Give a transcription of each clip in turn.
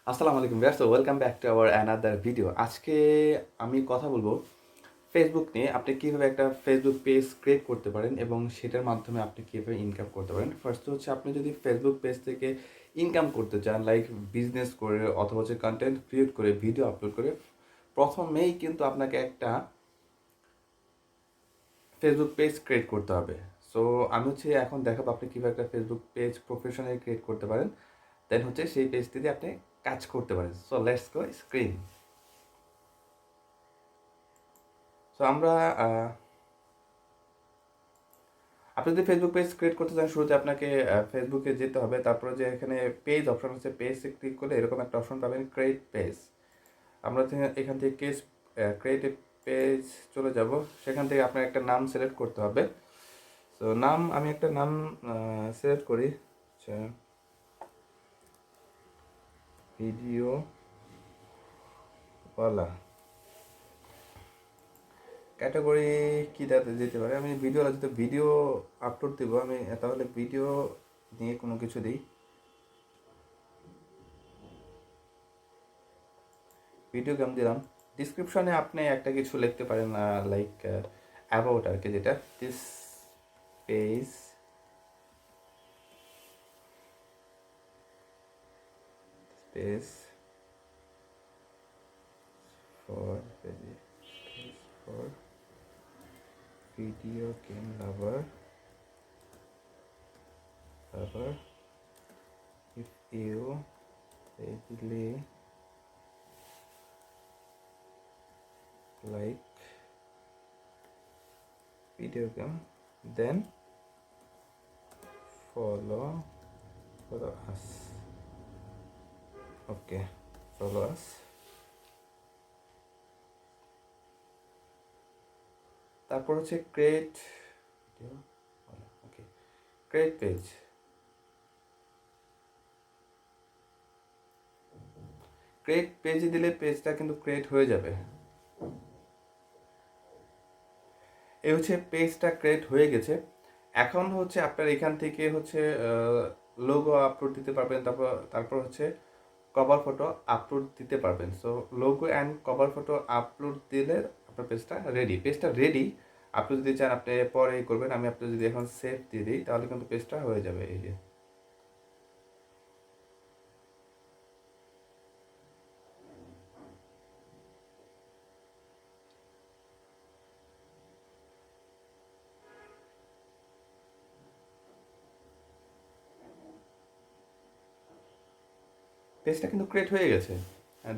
আসসালামু আলাইকুম viewers, welcome back to our another video. আজকে আমি কথা বলবো ফেসবুক নিয়ে। আপনি কীভাবে একটা ফেসবুক পেজ ক্রিয়েট করতে পারেন এবং সেটার মাধ্যমে আপনি কীভাবে ইনকাম করতে পারেন। ফার্স্ট হচ্ছে, আপনি যদি ফেসবুক পেজ থেকে ইনকাম করতে চান, লাইক বিজনেস করে অথবা হচ্ছে কন্টেন্ট ক্রিয়েট করে ভিডিও আপলোড করে, প্রথমেই কিন্তু আপনাকে একটা ফেসবুক পেজ ক্রিয়েট করতে হবে। সো আমি হচ্ছে এখন দেখাবো আপনি কীভাবে একটা ফেসবুক পেজ প্রফেশনালি ক্রিয়েট করতে পারেন, দেন হচ্ছে সেই পেজটি দিয়ে আপনি কাজ করতে পারেন। So let's go screen. So আমরা আপনি যদি ফেসবুক পেজ ক্রিয়েট করতে চান, শুরুতে আপনাকে ফেসবুকে যেতে হবে। তারপরে যে এখানে পেজ অপশন আছে, পেজে ক্লিক করলে এরকম একটা অপশন পাবেন, ক্রিয়েট পেজ। আমরা এখান থেকে ক্রিয়েট পেজ চলে যাব। সেখান থেকে আপনার একটা নাম সিলেক্ট করতে হবে। তো আমি একটা নাম সিলেক্ট করি, আচ্ছা, ভিডিওওয়ালা। ক্যাটাগরি কী দিতে পারে, আমি ভিডিওওয়ালা, যদি ভিডিও আপলোড দিব আমি, তাহলে ভিডিও নিয়ে কোনো কিছু দিই, ভিডিও গেম দিলাম। ডিসক্রিপশনে আপনি একটা কিছু লিখতে পারেন, লাইক অ্যাবাউট আর কি, যেটা this page page for for video game lover if you really like video game, then follow us. Okay, follow us. তারপর হচ্ছে ক্রিয়েট ভিডিও, ওকে, ক্রিয়েট পেজ। ক্রিয়েট পেজে দিলে পেজটা কিন্তু ক্রিয়েট হয়ে যাবে। এই হচ্ছে পেজটা ক্রিয়েট হয়ে গেছে। এখন হচ্ছে আপনার এখান থেকে হচ্ছে লোগো আপলোড দিতে পারবেন, তারপর হচ্ছে কভার ফটো আপলোড দিতে পারবেন। So logo and cover photo upload দিলে আপনার পেজটা রেডি। আপনি যদি চান আপনি পরে করবেন, আমি আপনি যদি এখন সেভ দিয়ে দিই তাহলে কিন্তু পেজটা হয়ে যাবে। এই যে পেজটা কিন্তু ক্রিয়েট হয়ে গেছে,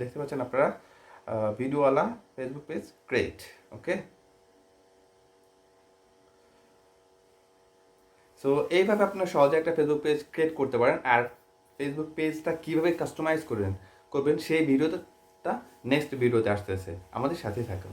দেখতে পাচ্ছেন আপনারা, ভিডিওওয়ালা ফেসবুক পেজ ক্রিয়েট। ওকে, সো এইভাবে আপনারা সহজে একটা ফেসবুক পেজ ক্রিয়েট করতে পারেন। আর ফেসবুক পেজটা কীভাবে কাস্টমাইজ করবেন সেই ভিডিওটা নেক্সট ভিডিওতে আসতেছে, আমাদের সাথেই থাকুন।